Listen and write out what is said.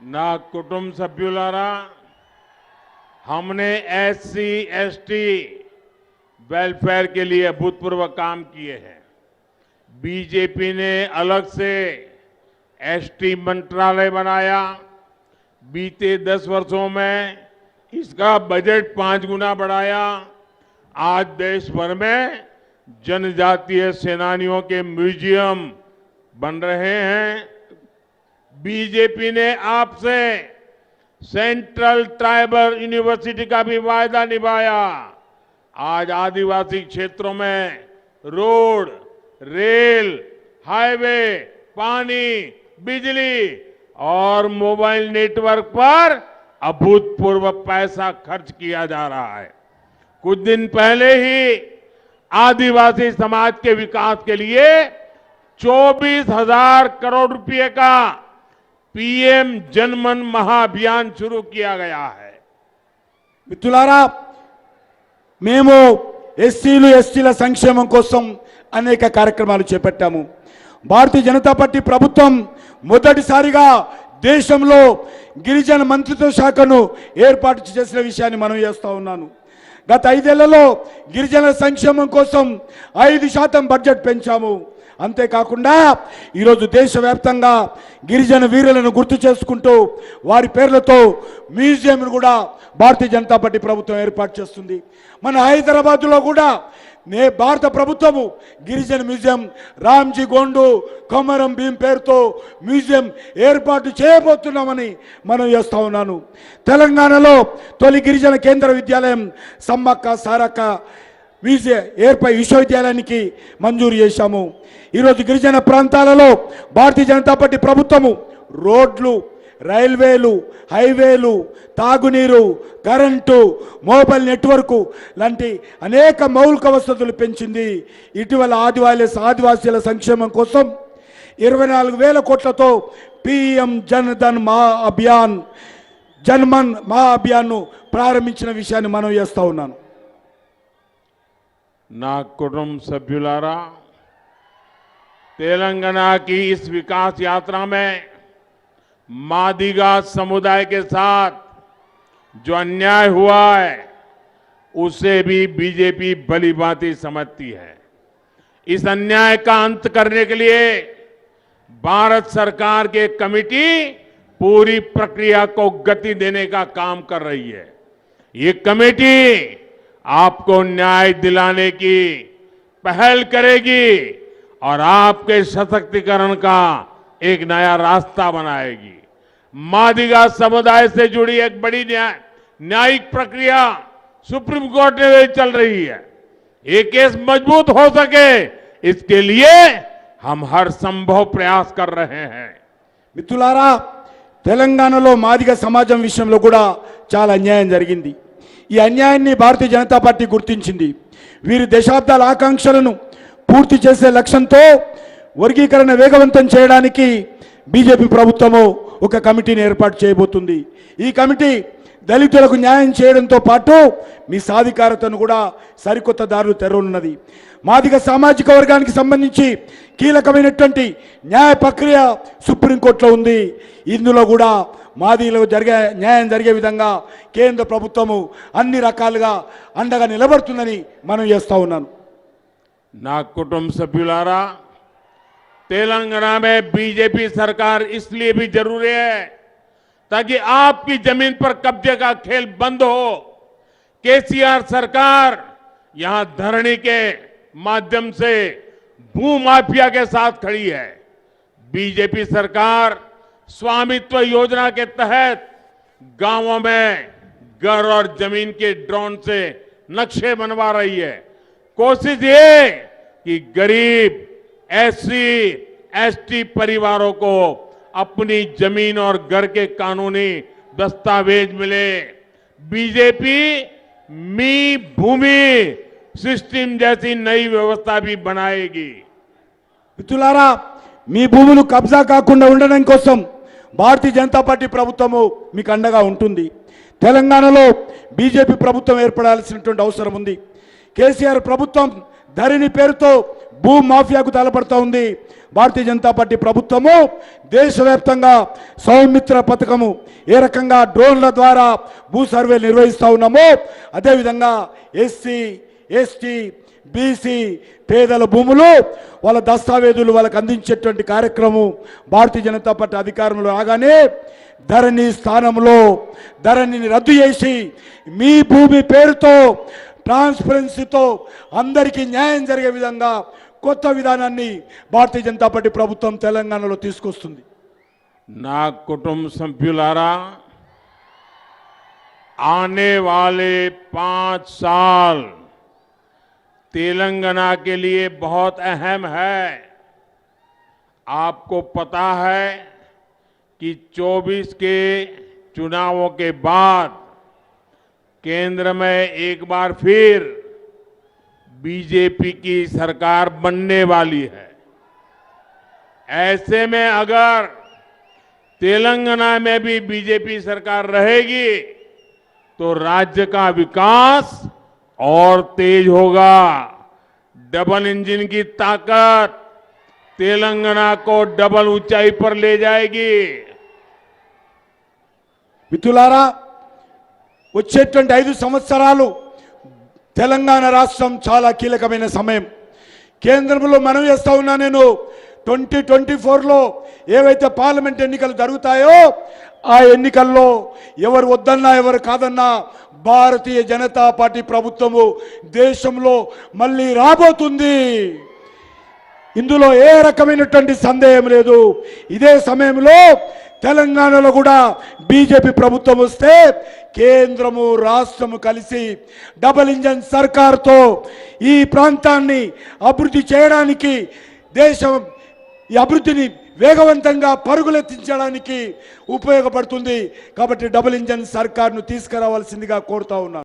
నా కుటుంబ సభ్యులారా हमने एससी एसटी वेलफेयर के लिए अभूतपूर्व काम किए हैं। बीजेपी ने अलग से एसटी मंत्रालय बनाया। बीते 10 वर्षों में इसका बजट 5 गुना बढ़ाया। आज देश भर में जनजातीय सेनानियों के म्यूजियम बन रहे हैं। बीजेपी ने आपसे सेंट्रल ट्राइबल यूनिवर्सिटी का भी वायदा निभाया। आज आदिवासी क्षेत्रों में रोड, रेल, हाईवे, पानी, बिजली और मोबाइल नेटवर्क पर अभूतपूर्व पैसा खर्च किया जा रहा है। कुछ दिन पहले ही आदिवासी समाज के विकास के लिए 24,000 करोड़ रुपए का पीएम जनमन महाअभियान शुरू किया गया है। మిత్రులారా మేము ఎస్సీలు ఎస్టీల సంక్షేమం కోసం అనేక కార్యక్రమాలు చేపట్టాము। భారతీయ జనతా పార్టీ ప్రభుత్వం మొదటిసారిగా దేశంలో గిరిజన మంత్రిత్వ శాఖను ఏర్పాటు చేసిన విషయాన్ని మనం చేస్తా ఉన్నాను। గత 5 ఏళ్లలో గిరిజన సంక్షేమం కోసం 5% బడ్జెట్ పెంచాము। అంతేకాకుండా ఈరోజు దేశవ్యాప్తంగా గిరిజన వీరులను గుర్తు చేసుకుంటూ వారి పేర్లతో మ్యూజియంను కూడా భారతీయ జనతా పార్టీ ప్రభుత్వం ఏర్పాటు చేస్తుంది। మన హైదరాబాద్లో కూడా భారత ప్రభుత్వము గిరిజన మ్యూజియం రామ్జీ గోండు కొమరం భీం పేరుతో మ్యూజియం ఏర్పాటు చేయబోతున్నామని మనం చేస్తా ఉన్నాను। తెలంగాణలో తొలి గిరిజన కేంద్ర విద్యాలయం సమ్మక్క సారక్క విశ్వవిద్యాలయానికి మంజూరు చేశాము। ఈరోజు గిరిజన ప్రాంతాలలో భారతీయ జనతా పార్టీ ప్రభుత్వము రోడ్లు, రైల్వేలు, హైవేలు, తాగునీరు, కరెంటు, మొబైల్ నెట్వర్క్ లాంటి అనేక మౌలిక వసతులు పెంచింది। ఇటీవల ఆదివాసీల సంక్షేమం కోసం 24,000 కోట్లతో పీఎం జన్మన్ మహాఅభియాన్ను ప్రారంభించిన విషయాన్ని మనం చేస్తా ఉన్నాను। నా कुटुंब सभ्युलारा तेलंगाना की इस विकास यात्रा में मादिगा समुदाय के साथ जो अन्याय हुआ है उसे भी बीजेपी भलीभांति समझती है। इस अन्याय का अंत करने के लिए भारत सरकार की कमेटी पूरी प्रक्रिया को गति देने का काम कर रही है। ये कमेटी आपको न्याय दिलाने की पहल करेगी और आपके सशक्तिकरण का एक नया रास्ता बनाएगी। मादिगा समुदाय से जुड़ी एक बड़ी न्यायिक प्रक्रिया सुप्रीम कोर्ट में चल रही है। ये केस मजबूत हो सके इसके लिए हम हर संभव प्रयास कर रहे हैं। మిత్రులారా తెలంగాణలో మాదిగ సమాజం విషయంలో కూడా చాలా అన్యాయం జరిగింది। ఈ అన్యాయాన్ని భారతీయ జనతా పార్టీ గుర్తించింది। వీరి దశాబ్దాల ఆకాంక్షలను పూర్తి చేసే లక్ష్యంతో వర్గీకరణ వేగవంతం చేయడానికి బీజేపీ ప్రభుత్వము ఒక కమిటీని ఏర్పాటు చేయబోతుంది। ఈ కమిటీ దళితులకు న్యాయం చేయడంతో పాటు మీ సాధికారతను కూడా సరికొత్త దారులు తెరవనున్నది। మాదిగ సామాజిక వర్గానికి సంబంధించి కీలకమైనటువంటి న్యాయ ప్రక్రియ సుప్రీంకోర్టులో ఉంది। ఇందులో కూడా మాదిగలకు న్యాయం జరిగే విధంగా కేంద్ర ప్రభుత్వము అన్ని రకాలుగా అండగా నిలబడుతుందని మనం చేస్తా ఉన్నాను। ना कुटुंब सभ्युलारा तेलंगाना में बीजेपी सरकार इसलिए भी जरूरी है ताकि आपकी जमीन पर कब्जे का खेल बंद हो। केसीआर सरकार यहां धरनी के माध्यम से भूमाफिया के साथ खड़ी है। बीजेपी सरकार स्वामित्व योजना के तहत गांवों में घर और जमीन के ड्रोन से नक्शे बनवा रही है। कोशिश ये कि गरीब एससी एसटी परिवारों को अपनी जमीन और घर के कानूनी दस्तावेज मिले। बीजेपी मी भूमि सिस्टम जैसी नई व्यवस्था भी बनाएगी। మిత్రులారా మీ భూములు కబ్జా కాకుండా ఉండడం కోసం భారతీయ జనతా పార్టీ ప్రభుత్వము మీకు అండగా ఉంటుంది। తెలంగాణలో బీజేపీ ప్రభుత్వం ఏర్పడాల్సినటువంటి అవసరం ఉంది। కేసీఆర్ ప్రభుత్వం ధరణి పేరుతో భూ మాఫియాకు తలపడుతూ ఉంది భారతీయ జనతా పార్టీ ప్రభుత్వము. దేశవ్యాప్తంగా సౌమిత్ర పథకము ఏ రకంగా డ్రోన్ల ద్వారా భూ సర్వే నిర్వహిస్తూ ఉన్నామో అదేవిధంగా ఎస్సీ ఎస్టీ బీసీ పేదల భూములు వాళ్ళ దస్తావేజులు వాళ్ళకు అందించేటువంటి కార్యక్రమం భారతీయ జనతా పార్టీ అధికారంలో రాగానే ధరణి స్థానంలో ధరణిని రద్దు చేసి మీ భూమి పేరుతో ట్రాన్స్పరెన్సీతో అందరికీ న్యాయం జరిగే విధంగా కొత్త విధానాన్ని భారతీయ జనతా పార్టీ ప్రభుత్వం తెలంగాణలో తీసుకొస్తుంది. నా కుటుంబ సభ్యులారా, आने वाले 5 साल तेलंगाना के लिए बहुत अहम है. आपको पता है कि 24 के चुनावों के बाद केंद्र में एक बार फिर बीजेपी की सरकार बनने वाली है. ऐसे में अगर तेलंगाना में भी बीजेपी सरकार रहेगी तो राज्य का विकास और तेज होगा. डबल इंजन की ताकत तेलंगाना को डबल ऊंचाई पर ले जाएगी. మిత్రులారా, వచ్చేటువంటి 5 సంవత్సరాలు తెలంగాణ రాష్ట్రం చాలా కీలకమైన సమయం. కేంద్రంలో మనం చేస్తా ఉన్నా నేను 2024లో ఏవైతే పార్లమెంట్ ఎన్నికలు జరుగుతాయో ఆ ఎన్నికల్లో ఎవరు వద్దన్నా ఎవరు కాదన్నా భారతీయ జనతా పార్టీ ప్రభుత్వము దేశంలో మళ్ళీ రాబోతుంది. ఇందులో ఏ రకమైనటువంటి సందేహం లేదు. ఇదే సమయంలో తెలంగాణలో కూడా బీజేపీ ప్రభుత్వం వస్తే కేంద్రము రాష్ట్రము కలిసి డబుల్ ఇంజన్ సర్కార్తో ఈ ప్రాంతాన్ని అభివృద్ధి చేయడానికి దేశం ఈ అభివృద్ధిని వేగవంతంగా పరుగులెత్తించడానికి ఉపయోగపడుతుంది. కాబట్టి డబుల్ ఇంజన్ సర్కార్ను తీసుకురావాల్సిందిగా కోరుతా ఉన్నాను.